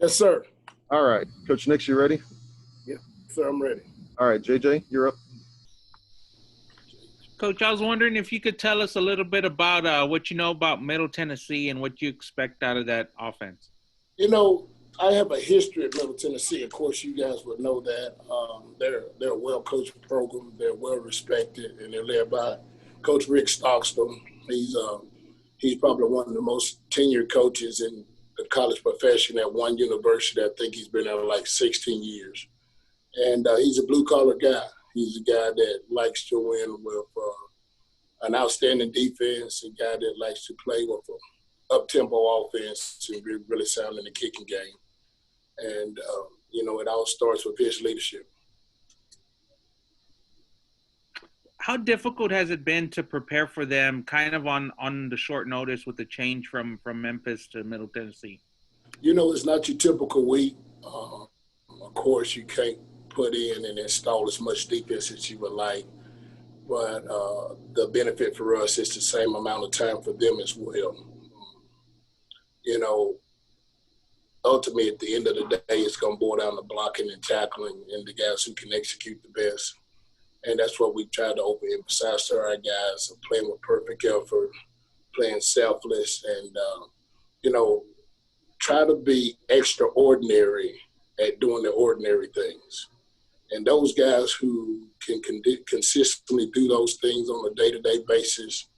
Yes, sir. All right. Coach Nix, you ready? Yes, sir, I'm ready. All right, JJ, you're up. Coach, I was wondering if you could tell us a little bit about what you know about Middle Tennessee and what you expect out of that offense. You know, I have a history at Middle Tennessee. Of course, you guys would know that. They're a well-coached program. They're well-respected, and they're led by Coach Rick Stockstone. He's probably one of the most tenured coaches in the college profession at one university. I think he's been there like 16 years. And he's a blue-collar guy. He's a guy that likes to win with an outstanding defense, a guy that likes to play with an up-tempo offense and be really sound in the kicking game. And, it all starts with his leadership. How difficult has it been to prepare for them kind of on the short notice with the change from Memphis to Middle Tennessee? It's not your typical week. Of course, you can't put in and install as much defense as you would like. But the benefit for us is the same amount of time for them as well. Ultimately, at the end of the day, it's going to boil down to blocking and tackling and the guys who can execute the best. And that's what we try to overemphasize to our guys, playing with perfect effort, playing selfless, and, try to be extraordinary at doing the ordinary things. And those guys who can consistently do those things on a day-to-day basis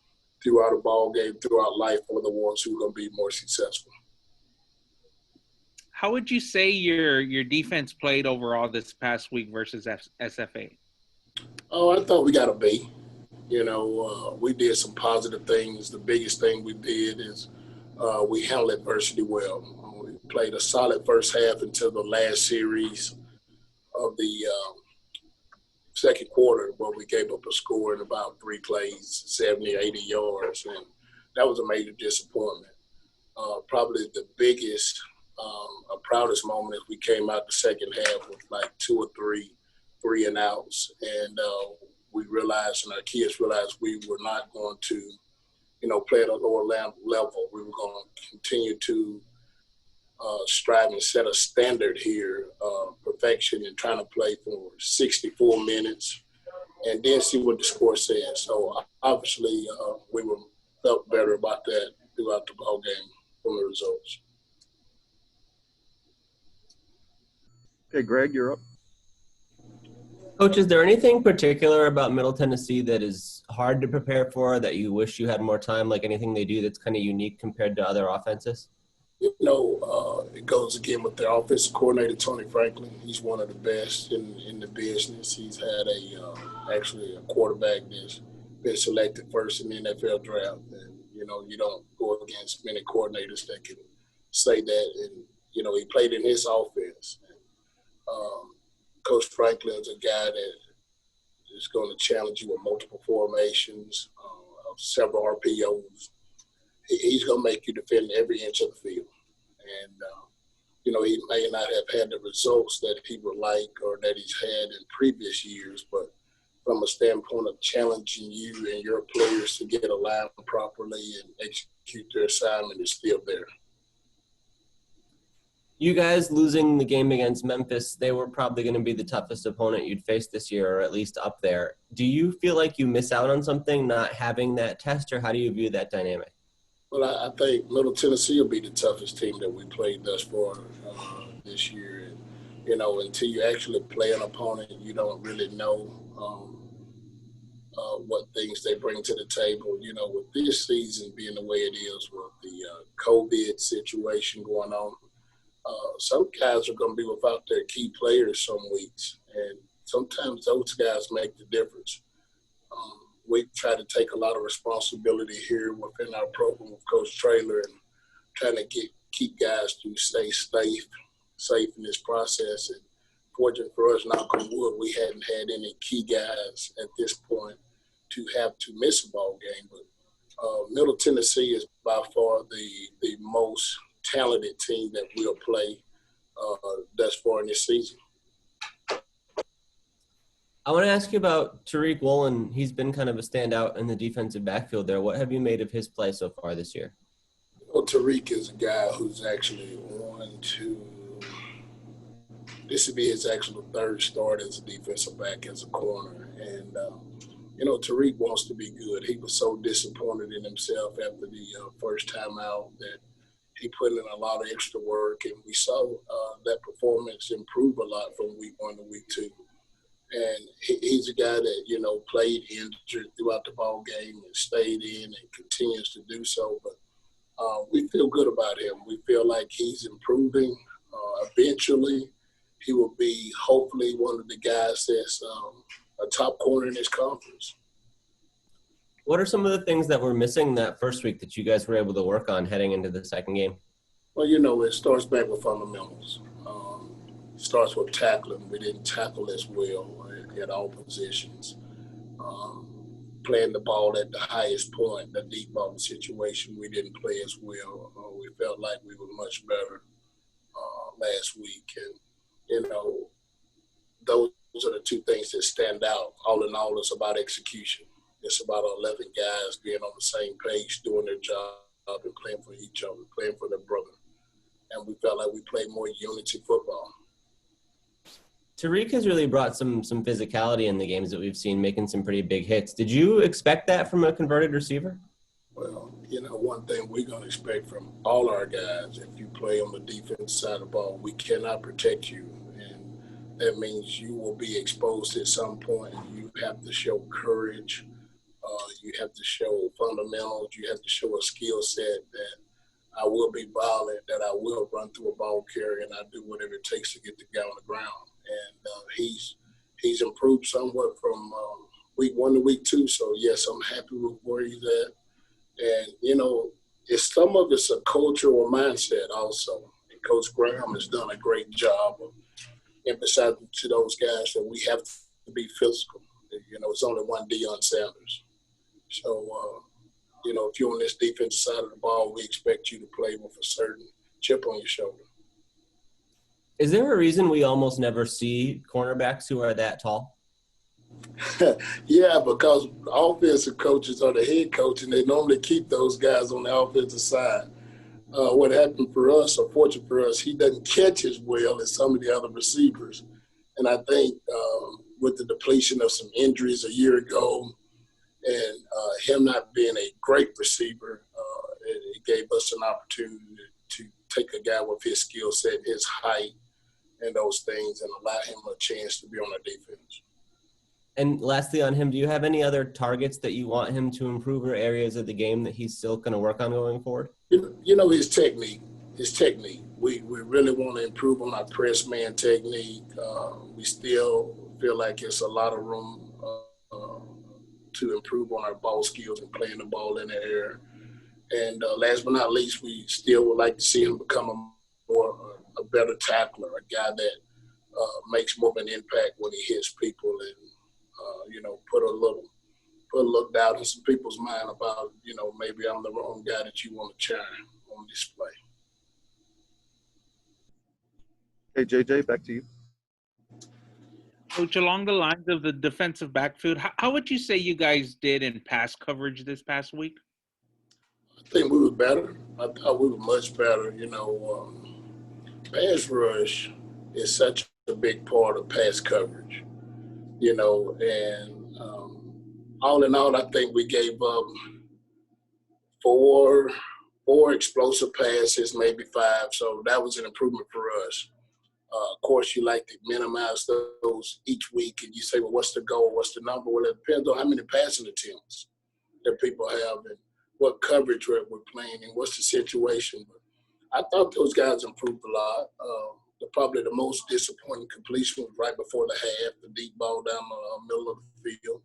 throughout a ball game, throughout life, are the ones who are going to be more successful. How would you say your defense played overall this past week versus SFA? Oh, I thought we got a B. We did some positive things. The biggest thing we did is we handled adversity well. We played a solid first half until the last series of the second quarter, where we gave up a score in about 3 plays, 70, 80 yards, and that was a major disappointment. Probably the biggest, proudest moment is we came out the second half with like 2 or 3 and outs, and we realized, and our kids realized, we were not going to, play at a lower level. We were going to continue to strive and set a standard here, perfection, and trying to play for 64 minutes and then see what the score says. So obviously we felt better about that throughout the ball game from the results. Okay, Greg, you're up. Coach, is there anything particular about Middle Tennessee that is hard to prepare for, that you wish you had more time, like anything they do that's kind of unique compared to other offenses? It goes again with the offensive coordinator, Tony Franklin. He's one of the best in the business. He's had actually a quarterback that's been selected first in the NFL draft. And, you don't go against many coordinators that can say that. And, he played in his offense. Coach Franklin's a guy that is going to challenge you with multiple formations, several RPOs. He's going to make you defend every inch of the field. And, he may not have had the results that he would like or that he's had in previous years, but from a standpoint of challenging you and your players to get aligned properly and execute their assignment, is still there. You guys losing the game against Memphis, they were probably going to be the toughest opponent you'd face this year, or at least up there. Do you feel like you miss out on something not having that test, or how do you view that dynamic? Well, I think Middle Tennessee will be the toughest team that we played thus far this year. And, until you actually play an opponent, you don't really know what things they bring to the table. With this season being the way it is with the COVID situation going on, some guys are going to be without their key players some weeks, and sometimes those guys make the difference. We try to take a lot of responsibility here within our program with Coach Traylor and trying to keep guys to stay safe in this process. And fortunate for us, knock on wood, we hadn't had any key guys at this point to have to miss a ball game. But Middle Tennessee is by far the most talented team that we'll play thus far in this season. I want to ask you about Tariq Woolen. He's been kind of a standout in the defensive backfield there. What have you made of his play so far this year? Tariq is a guy who's actually 1, 2, this would be his actual third start as a defensive back, as a corner. And, Tariq wants to be good. He was so disappointed in himself after the first time out that he put in a lot of extra work, and we saw that performance improve a lot from week 1 to week 2. And he's a guy that, played injured throughout the ball game and stayed in and continues to do so. But we feel good about him. We feel like he's improving. Eventually, he will be hopefully one of the guys that's a top corner in his conference. What are some of the things that were missing that first week that you guys were able to work on heading into the second game? Well, it starts back with fundamentals. It starts with tackling. We didn't tackle as well at all positions. Playing the ball at the highest point, the deep ball situation, we didn't play as well. We felt like we were much better last week. And, those are the two things that stand out. All in all, it's about execution. It's about 11 guys being on the same page, doing their job and playing for each other, playing for their brother. And we felt like we played more unity football. Tariq has really brought some physicality in the games that we've seen, making some pretty big hits. Did you expect that from a converted receiver? Well, one thing we're going to expect from all our guys, if you play on the defense side of the ball, we cannot protect you. And that means you will be exposed at some point. You have to show courage. You have to show fundamentals. You have to show a skill set that I will be violent, that I will run through a ball carrier, and I do whatever it takes to get the guy on the ground. And he's improved somewhat from week 1 to week 2. So, yes, I'm happy with where he's at. And, some of it's a cultural mindset also. And Coach Graham has done a great job of emphasizing to those guys that we have to be physical. It's only one Deion Sanders. So, if you're on this defensive side of the ball, we expect you to play with a certain chip on your shoulder. Is there a reason we almost never see cornerbacks who are that tall? Yeah, because offensive coaches are the head coach, and they normally keep those guys on the offensive side. What happened for us, or fortunate for us, he doesn't catch as well as some of the other receivers. And I think with the depletion of some injuries a year ago and him not being a great receiver, it gave us an opportunity to take a guy with his skill set, his height, and those things, and allow him a chance to be on our defense. And lastly on him, do you have any other targets that you want him to improve, or areas of the game that he's still going to work on going forward? His technique. We really want to improve on our press man technique. We still feel like it's a lot of room to improve on our ball skills and playing the ball in the air. And last but not least, we still would like to see him become a better tackler, a guy that makes more of an impact when he hits people, and put a little doubt in some people's mind about maybe I'm the wrong guy that you want to chime on display. Hey, JJ, back to you. Coach, along the lines of the defensive backfield, how would you say you guys did in pass coverage this past week? I think we were better. I thought we were much better. Pass rush is such a big part of pass coverage, and all in all, I think we gave up four explosive passes, maybe 5. So that was an improvement for us. Of course, you like to minimize those each week, and you say, well, what's the goal? What's the number? Well, it depends on how many passing attempts that people have and what coverage we're playing and what's the situation. But I thought those guys improved a lot. Probably the most disappointing completion was right before the half, the deep ball down the middle of the field.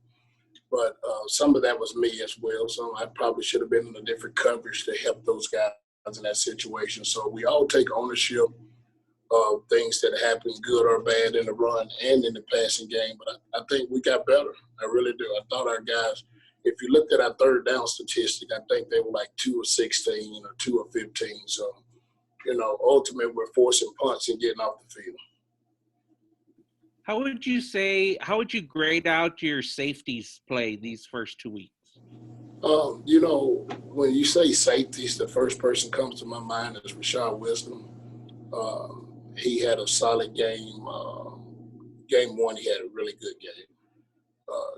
But some of that was me as well. So I probably should have been in a different coverage to help those guys in that situation. So we all take ownership of things that happen, good or bad, in the run and in the passing game. But I think we got better. I really do. I thought our guys, if you looked at our third down statistic, I think they were like 2 of 16 or 2 of 15. So, ultimately we're forcing punts and getting off the field. How would you grade out your safeties play these first 2 weeks? When you say safeties, the first person comes to my mind is Rashad Wisdom. he had a solid game. Game one, he had a really good game.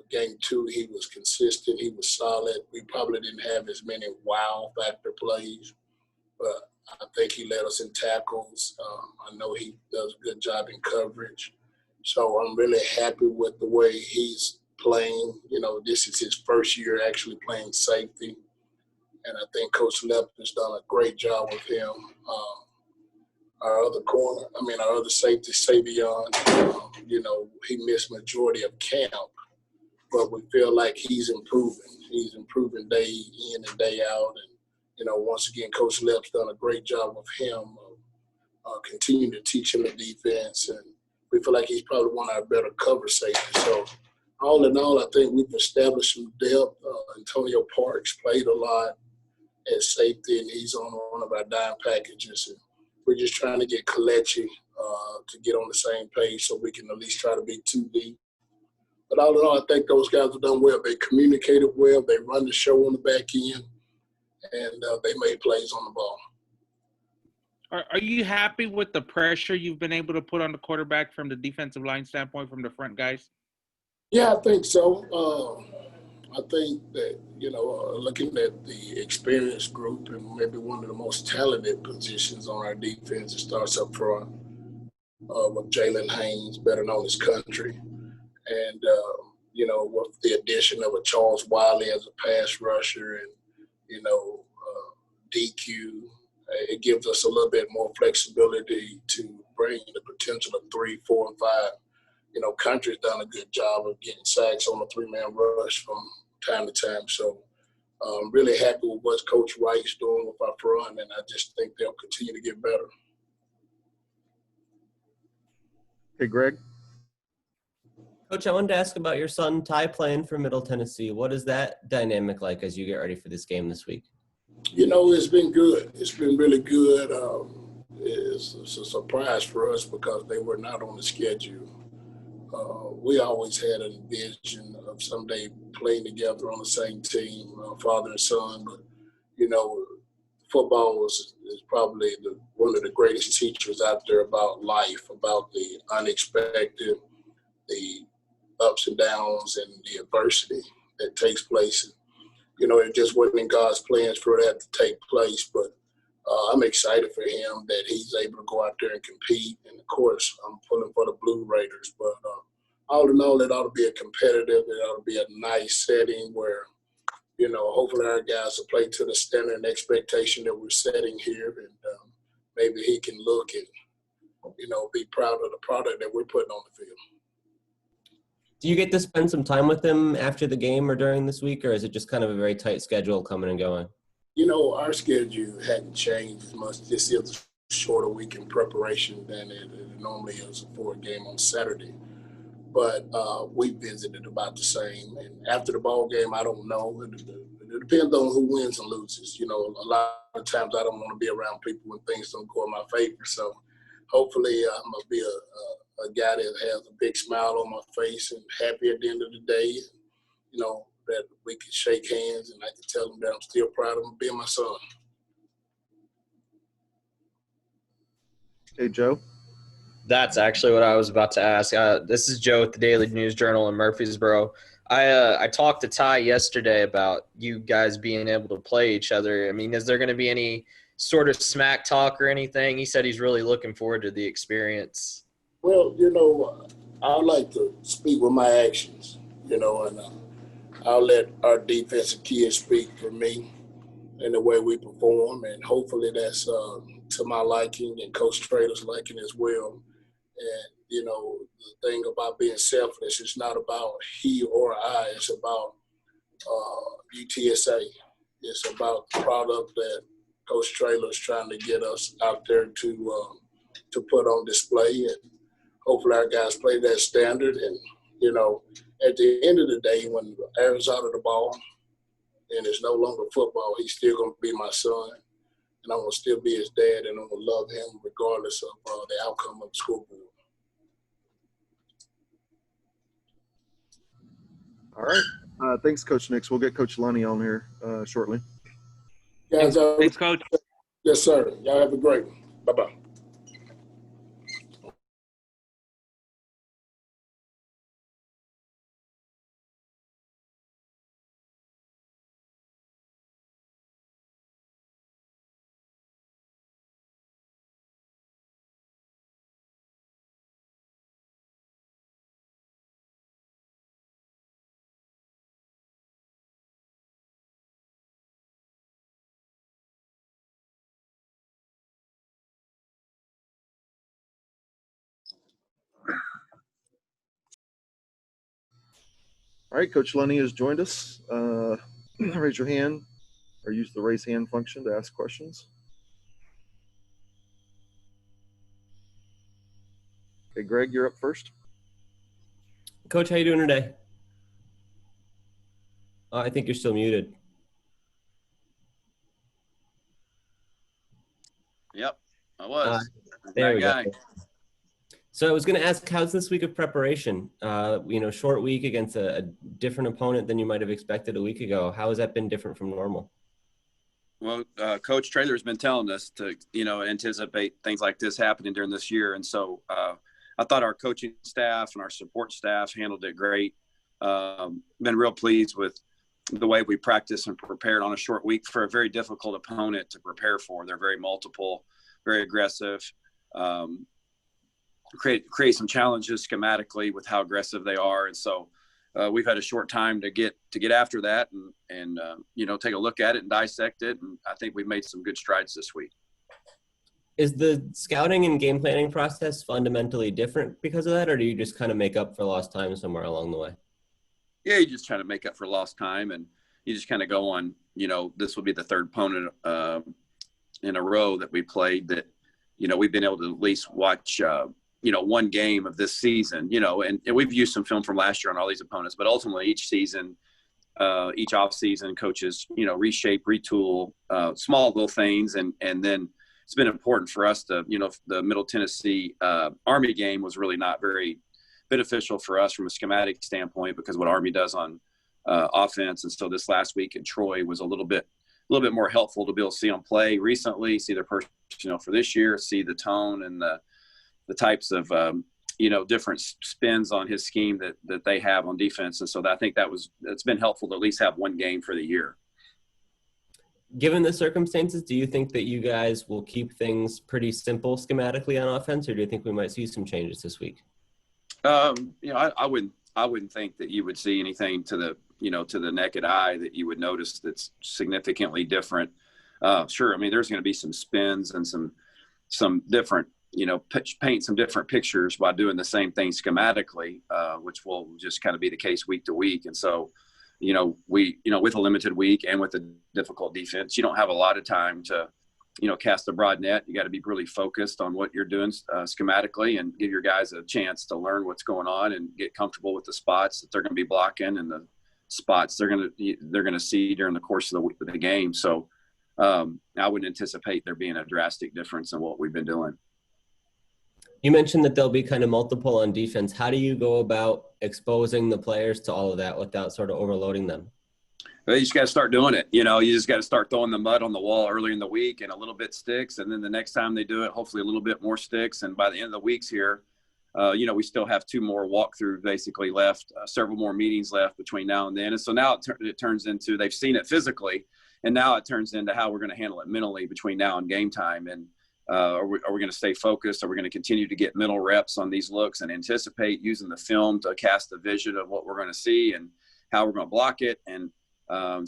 Game two, he was consistent. He was solid. We probably didn't have as many wow factor plays, but I think he led us in tackles. I know he does a good job in coverage. So I'm really happy with the way he's playing. You know, this is his first year actually playing safety. And I think Coach Lepton's done a great job with him. Our other safety, Savion, you know, he missed majority of camp, but we feel like he's improving. He's improving day in and day out. And, you know, once again, Coach Lep's done a great job with him, continuing to teach him the defense. And we feel like he's probably one of our better cover safeties. So all in all, I think we've established some depth. Antonio Parks played a lot at safety, and he's on one of our dime packages. And we're just trying to get Kalechi to get on the same page so we can at least try to be 2 deep. But all in all, I think those guys have done well. They communicated well. They run the show on the back end, and they made plays on the ball. Are you happy with the pressure you've been able to put on the quarterback from the defensive line standpoint, from the front guys? Yeah, I think so. I think that, you know, looking at the experienced group and maybe one of the most talented positions on our defense, it starts up front with Jalen Haynes, better known as Country. And, you know, with the addition of a Charles Wiley as a pass rusher and, you know, DQ, it gives us a little bit more flexibility to bring the potential of 3, 4, and 5. You know, Country's done a good job of getting sacks on a 3-man rush from time to time. So I'm really happy with what Coach Wright's doing with our front, and I just think they'll continue to get better. Hey, Greg. Coach, I wanted to ask about your son, Ty, playing for Middle Tennessee. What is that dynamic like as you get ready for this game this week? You know, it's been good. It's been really good. It's a surprise for us because they were not on the schedule. We always had a vision of someday playing together on the same team, father and son. But, you know, football is probably one of the greatest teachers out there about life, about the unexpected, the ups and downs, and the adversity that takes place. And, you know, it just wasn't in God's plans for that to take place. But I'm excited for him that he's able to go out there and compete. And, of course, I'm pulling for the Blue Raiders. But all in all, it ought to be a competitive, it ought to be a nice setting where, you know, hopefully our guys will play to the standard and expectation that we're setting here. And maybe he can look and, you know, be proud of the product that we're putting on the field. Do you get to spend some time with him after the game or during this week, or is it just kind of a very tight schedule coming and going? You know, our schedule hadn't changed as much. This is a shorter week in preparation than it normally is for a game on Saturday. But we visited about the same. And after the ball game, I don't know. It depends on who wins and loses. You know, a lot of times I don't want to be around people when things don't go in my favor. So hopefully I'm going to be a guy that has a big smile on my face and happy at the end of the day. You know, that we can shake hands and I can tell them that I'm still proud of him being my son. Hey, Joe. That's actually what I was about to ask. This is Joe with the Daily News Journal in Murfreesboro. I talked to Ty yesterday about you guys being able to play each other. I mean, is there going to be any sort of smack talk or anything? He said he's really looking forward to the experience. Well, you know, I like to speak with my actions, you know, and I'll let our defensive kids speak for me in the way we perform, and hopefully that's to my liking and Coach Trader's liking as well. And, you know, the thing about being selfless, it's not about he or I. It's about UTSA. It's about the product that Coach Traylor is trying to get us out there to put on display. And hopefully our guys play that standard. And, you know, at the end of the day, when Aaron's out of the ball and it's no longer football, he's still going to be my son. And I'm going to still be his dad, and I'm going to love him regardless of the outcome of the school board. All right. Thanks, Coach Nix. We'll get Coach Lunney on here shortly. Guys, Thanks, Coach. Yes, sir. Y'all have a great one. Bye-bye. All right, Coach Lunney has joined us. Raise your hand or use the raise hand function to ask questions. Okay, Greg, you're up first. Coach, how you doing today? Oh, I think you're still muted. Yep, I was. There That we guy. go. So I was going to ask, how's this week of preparation? Short week against a different opponent than you might have expected a week ago. How has that been different from normal? Well, Coach Traylor's been telling us to, anticipate things like this happening during this year. And so I thought our coaching staff and our support staff handled it great. Been real pleased with the way we practiced and prepared on a short week for a very difficult opponent to prepare for. They're very multiple, very aggressive. Create some challenges schematically with how aggressive they are, and so we've had a short time to get after that and take a look at it and dissect it, and I think we've made some good strides this week. Is the scouting and game planning process fundamentally different because of that, or do you just kind of make up for lost time somewhere along the way? Yeah, you just try to make up for lost time, and you just kind of go on. This will be the third opponent in a row that we played that we've been able to at least watch. One game of this season, and we've used some film from last year on all these opponents, but ultimately each season, each off season coaches, reshape, retool, small little things. And then it's been important for us to, the Middle Tennessee Army game was really not very beneficial for us from a schematic standpoint because what Army does on offense. And so this last week in Troy was a little bit more helpful to be able to see them play recently, see their personnel for this year, see the tone and the types of, different spins on his scheme that they have on defense. And so I think it's been helpful to at least have one game for the year. Given the circumstances, do you think that you guys will keep things pretty simple schematically on offense, or do you think we might see some changes this week? I wouldn't think that you would see anything to the naked eye that you would notice that's significantly different. Sure. I mean, there's going to be some spins and some different, paint some different pictures by doing the same thing schematically, which will just kind of be the case week to week. And so, with a limited week and with a difficult defense, you don't have a lot of time to, cast a broad net. You got to be really focused on what you're doing schematically and give your guys a chance to learn what's going on and get comfortable with the spots that they're going to be blocking and the spots they're going to see during the course of the game. So I wouldn't anticipate there being a drastic difference in what we've been doing. You mentioned that they'll be kind of multiple on defense. How do you go about exposing the players to all of that without sort of overloading them? Well, you just got to start doing it. You just got to start throwing the mud on the wall early in the week and a little bit sticks. And then the next time they do it, hopefully a little bit more sticks. And by the end of the weeks here, we still have 2 more walkthrough basically left, several more meetings left between now and then. And so now it turns into, they've seen it physically, and now it turns into how we're going to handle it mentally between now and game time. And are we going to stay focused? Are we going to continue to get mental reps on these looks and anticipate using the film to cast the vision of what we're going to see and how we're going to block it? And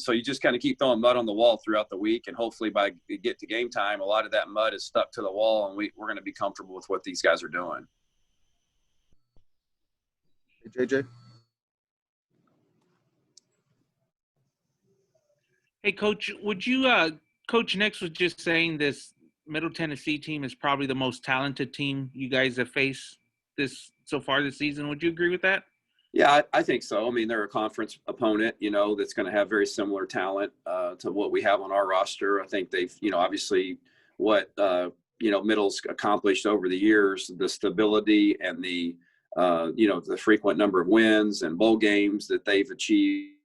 so you just kind of keep throwing mud on the wall throughout the week. And hopefully by you get to game time, a lot of that mud is stuck to the wall and we're going to be comfortable with what these guys are doing. Hey, JJ. Hey, Coach, would you Coach Nix was just saying this Middle Tennessee team is probably the most talented team you guys have faced so far this season. Would you agree with that? Yeah, I think so. I mean, they're a conference opponent, that's going to have very similar talent to what we have on our roster. I think they've, obviously what, Middle's accomplished over the years, the stability and the frequent number of wins and bowl games that they've achieved.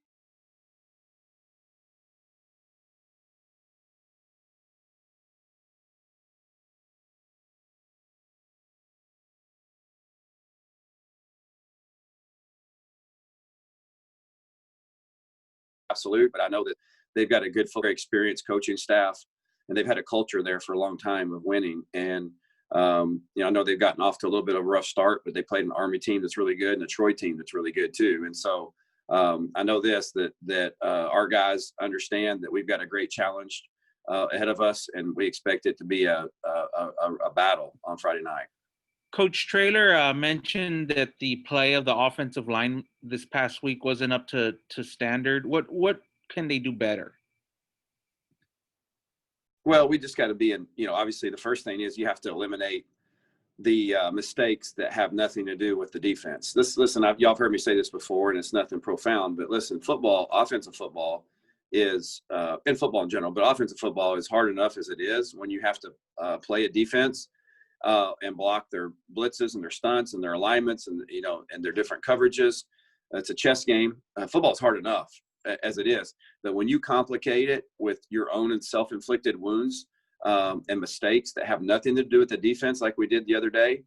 Absolute, but I know that they've got a good, very experienced coaching staff, and they've had a culture there for a long time of winning. And I know they've gotten off to a little bit of a rough start, but they played an Army team that's really good and a Troy team that's really good too. And so I know that our guys understand that we've got a great challenge ahead of us, and we expect it to be a battle on Friday night. Coach Traylor mentioned that the play of the offensive line this past week wasn't up to standard. What can they do better? Well, we just got to be in, obviously the first thing is you have to eliminate the mistakes that have nothing to do with the defense. Listen, y'all have heard me say this before, and it's nothing profound, but listen, offensive football is, and football in general, but offensive football is hard enough as it is when you have to play a defense and block their blitzes and their stunts and their alignments and, and their different coverages. It's a chess game. Football is hard enough as it is, that when you complicate it with your own and self-inflicted wounds and mistakes that have nothing to do with the defense, like we did the other day,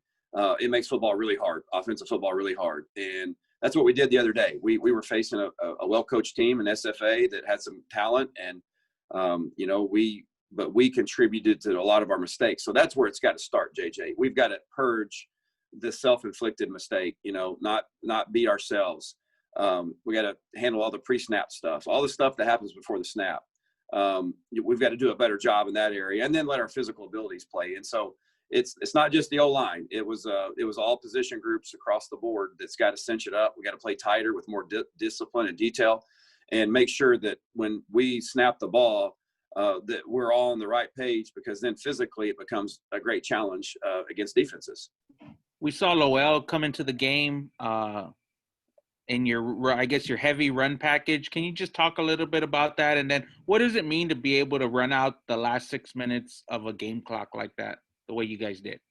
it makes football really hard, offensive football really hard. And that's what we did the other day. We were facing a well-coached team in SFA that had some talent, and but we contributed to a lot of our mistakes. So that's where it's got to start, JJ. We've got to purge the self-inflicted mistake, not beat ourselves. We got to handle all the pre-snap stuff, all the stuff that happens before the snap. We've got to do a better job in that area, and then let our physical abilities play. And so it's not just the O-line. It was all position groups across the board that's got to cinch it up. We got to play tighter with more discipline and detail, and make sure that when we snap the ball, that we're all on the right page, because then physically it becomes a great challenge against defenses. We saw Lowell come into the game in your heavy run package. Can you just talk a little bit about that? And then what does it mean to be able to run out the last 6 minutes of a game clock like that, the way you guys did?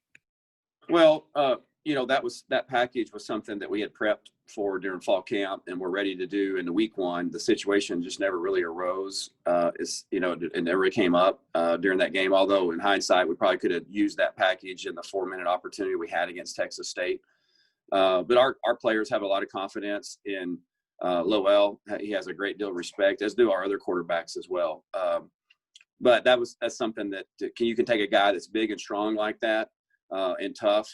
Well, that package was something that we had prepped for during fall camp and we're ready to do in the week one. The situation just never really arose. It never came up during that game. Although in hindsight, we probably could have used that package in the 4-minute opportunity we had against Texas State. But our players have a lot of confidence in Lowell. He has a great deal of respect, as do our other quarterbacks as well. But that's something that you can take a guy that's big and strong like that and tough,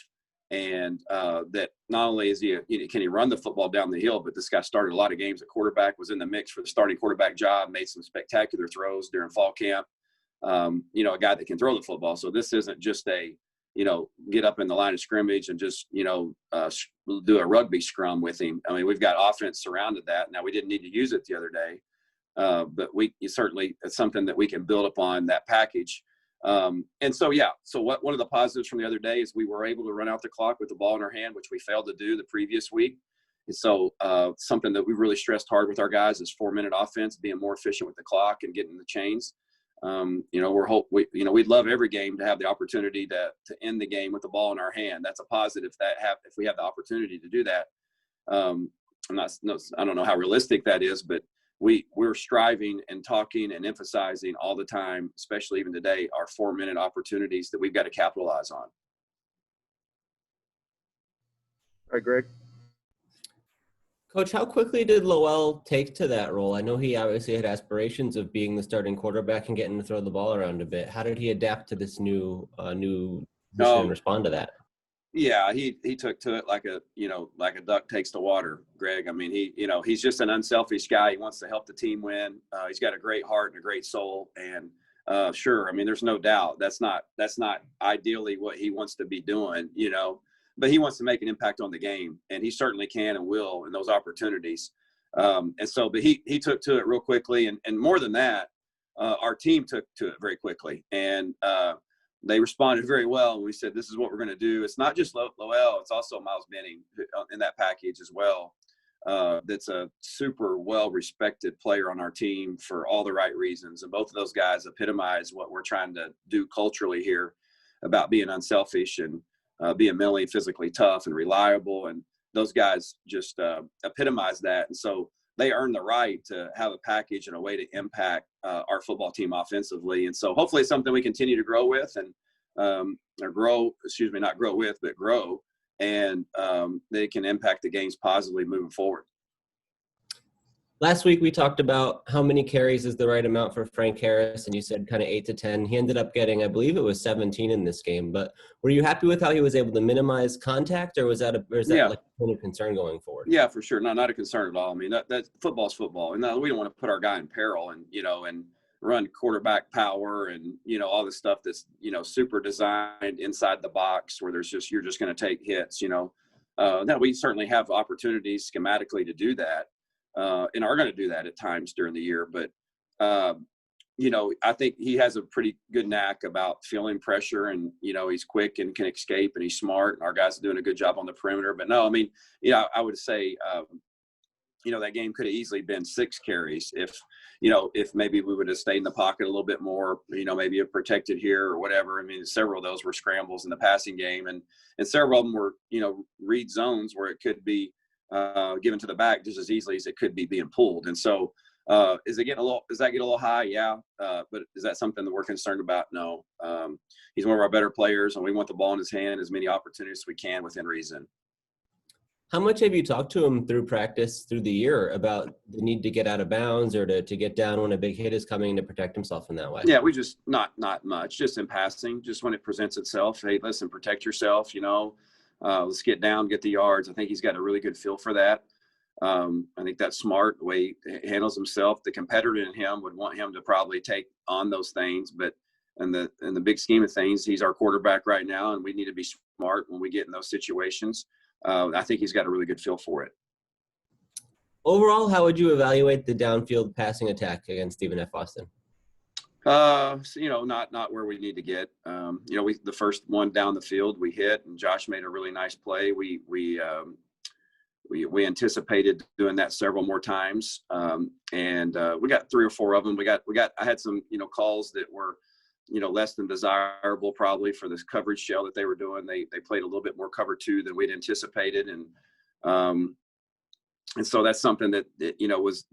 and that not only is can he run the football down the hill, but this guy started a lot of games at quarterback, was in the mix for the starting quarterback job, made some spectacular throws during fall camp. A guy that can throw the football. So this isn't just get up in the line of scrimmage and just, do a rugby scrum with him. I mean, we've got offense surrounded that. Now, we didn't need to use it the other day, but certainly it's something that we can build upon that package. One of the positives from the other day is we were able to run out the clock with the ball in our hand, which we failed to do the previous week. And so something that we really stressed hard with our guys is 4-minute offense, being more efficient with the clock and getting the chains. We'd love every game to have the opportunity to end the game with the ball in our hand. That's a positive if we have the opportunity to do that. I don't know how realistic that is, but we're striving and talking and emphasizing all the time, especially even today, our 4-minute opportunities that we've got to capitalize on. All right, Greg. Coach, how quickly did Lowell take to that role? I know he obviously had aspirations of being the starting quarterback and getting to throw the ball around a bit. How did he adapt to this new position and respond to that? Yeah, he took to it like a duck takes to water, Greg. I mean, he's just an unselfish guy. He wants to help the team win. He's got a great heart and a great soul. And sure, I mean, there's no doubt that's not ideally what he wants to be doing, but he wants to make an impact on the game, and he certainly can and will in those opportunities. But he took to it real quickly, and more than that, our team took to it very quickly, and they responded very well. And we said, this is what we're going to do. It's not just Lowell, it's also Miles Benning in that package as well. That's a super well-respected player on our team for all the right reasons. And both of those guys epitomize what we're trying to do culturally here about being unselfish and being mentally and physically tough and reliable. And those guys just epitomize that. And so they earn the right to have a package and a way to impact our football team offensively. And so hopefully it's something we continue to grow with grow. And they can impact the games positively moving forward. Last week we talked about how many carries is the right amount for Frank Harris, and you said kind of 8 to 10. He ended up getting, I believe it was 17 in this game. But were you happy with how he was able to minimize contact, or is that like a point of concern going forward? Yeah, for sure. No, not a concern at all. I mean, that football's football, and we don't want to put our guy in peril, and run quarterback power and, all the stuff that's, super designed inside the box where you're just going to take hits, Now we certainly have opportunities schematically to do that and are going to do that at times during the year. But, I think he has a pretty good knack about feeling pressure and, he's quick and can escape and he's smart and our guys are doing a good job on the perimeter. But no, I mean, I would say, that game could have easily been 6 carries if maybe we would have stayed in the pocket a little bit more, maybe have protected here or whatever. I mean, several of those were scrambles in the passing game and several of them were, read zones where it could be given to the back just as easily as it could be being pulled. And so, does that get a little high? Yeah. But is that something that we're concerned about? No. He's one of our better players and we want the ball in his hand as many opportunities as we can within reason. How much have you talked to him through practice through the year about the need to get out of bounds or to get down when a big hit is coming to protect himself in that way? Yeah, we just not much, just in passing, just when it presents itself. Hey, listen, protect yourself, let's get down, get the yards. I think he's got a really good feel for that. I think that's smart, the way he handles himself. The competitor in him would want him to probably take on those things, but in the big scheme of things, he's our quarterback right now, and we need to be smart when we get in those situations. I think he's got a really good feel for it. Overall, how would you evaluate the downfield passing attack against Stephen F. Austin? Not where we need to get. The first one down the field we hit, and Josh made a really nice play. We anticipated doing that several more times, and we got 3 or 4 of them. I had some calls that were less than desirable probably for this coverage shell that they were doing. They played a little bit more cover 2 than we'd anticipated. And so that's something that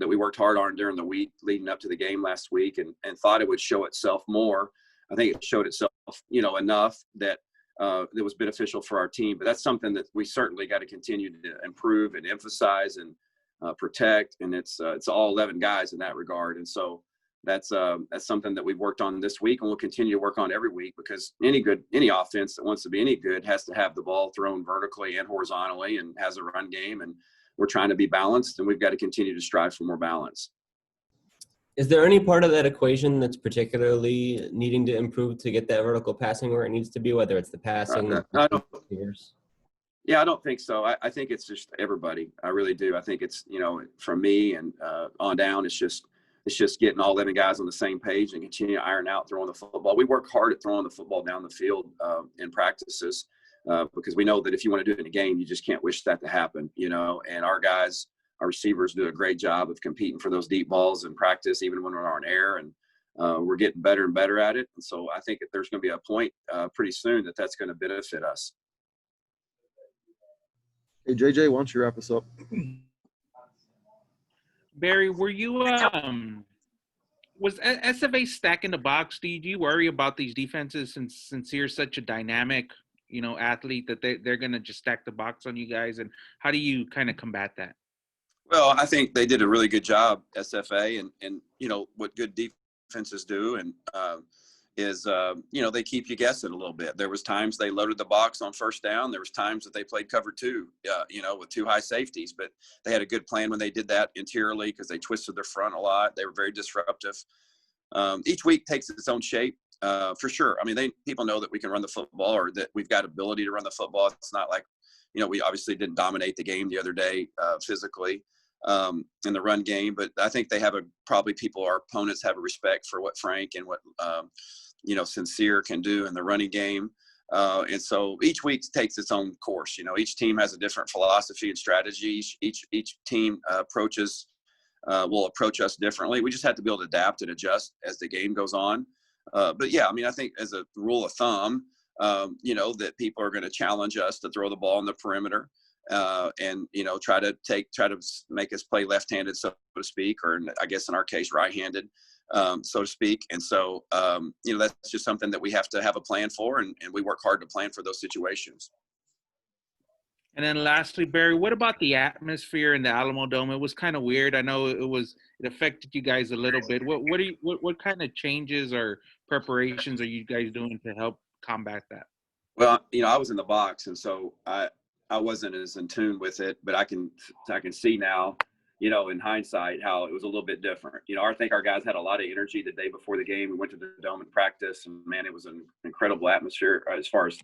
we worked hard on during the week leading up to the game last week and thought it would show itself more. I think it showed itself, enough that it was beneficial for our team, but that's something that we certainly got to continue to improve and emphasize and protect. And it's all 11 guys in that regard. And so that's something that we've worked on this week and we'll continue to work on every week because any offense that wants to be any good has to have the ball thrown vertically and horizontally and has a run game. And we're trying to be balanced and we've got to continue to strive for more balance. Is there any part of that equation that's particularly needing to improve to get that vertical passing where it needs to be, whether it's the passing? I don't think so. I think it's just everybody. I really do. I think it's, from me and on down, it's just getting all 11 guys on the same page and continue to iron out throwing the football. We work hard at throwing the football down the field in practices because we know that if you want to do it in a game, you just can't wish that to happen, and our receivers do a great job of competing for those deep balls in practice, even when we're on air, and we're getting better and better at it. And so I think that there's going to be a point pretty soon that's going to benefit us. Hey, JJ, why don't you wrap us up? Barry, were you was SFA stacking the box? Do you worry about these defenses since you're such a dynamic, athlete that they're going to just stack the box on you guys? And how do you kind of combat that? Well, I think they did a really good job, SFA, and what good defenses do, and is they keep you guessing a little bit. There was times they loaded the box on first down. There was times that they played cover 2, with 2 high safeties, but they had a good plan when they did that interiorly because they twisted their front a lot. They were very disruptive. Each week takes its own shape, for sure. I mean, people know that we can run the football or that we've got ability to run the football. It's not like, we obviously didn't dominate the game the other day physically in the run game, but I think they have our opponents have a respect for what Frank and what, Sincere can do in the running game. And so each week takes its own course. Each team has a different philosophy and strategy. Each team will approach us differently. We just have to be able to adapt and adjust as the game goes on. But yeah, I mean, I think as a rule of thumb, that people are going to challenge us to throw the ball on the perimeter. And try to make us play left-handed, so to speak, or I guess in our case, right-handed, so to speak. And so, that's just something that we have to have a plan for, and we work hard to plan for those situations. And then lastly, Barry, what about the atmosphere in the Alamo Dome? It was kind of weird. I know it affected you guys a little bit. What kind of changes or preparations are you guys doing to help combat that? Well, I was in the box, and so I wasn't as in tune with it, but I can see now you know, in hindsight, how it was a little bit different. You know, I think our guys had a lot of energy the day before the game. We went to the dome and practice, and man, it was an incredible atmosphere as far as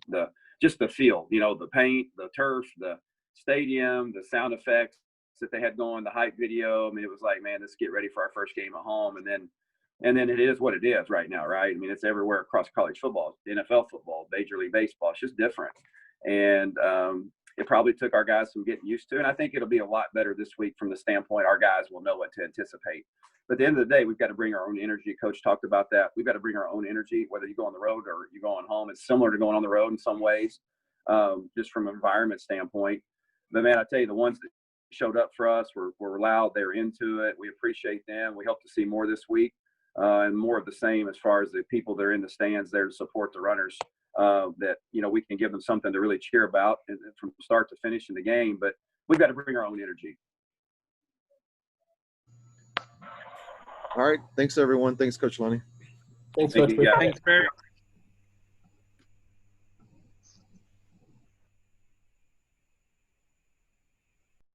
just the field, you know, the paint, the turf, the stadium, the sound effects that they had going, the hype video. I mean, it was like, man, let's get ready for our first game at home. And then it is what it is right now, right? I mean, it's everywhere across college football, NFL football, Major League Baseball. It's just different. And it probably took our guys some getting used to. And I think it'll be a lot better this week from the standpoint our guys will know what to anticipate. But at the end of the day, we've got to bring our own energy. Coach talked about that. We've got to bring our own energy, whether you go on the road or you go on home. It's similar to going on the road in some ways, just from an environment standpoint. But, man, I tell you, the ones that showed up for us were loud. They were into it. We appreciate them. We hope to see more this week and more of the same as far as the people that are in the stands there to support the runners, that, you know, we can give them something to really cheer about and from start to finish in the game. But we've got to bring our own energy. All right. Thanks, everyone. Thanks, Coach Lunney. Thanks, Thank Coach. you, guys. Thanks, Barry.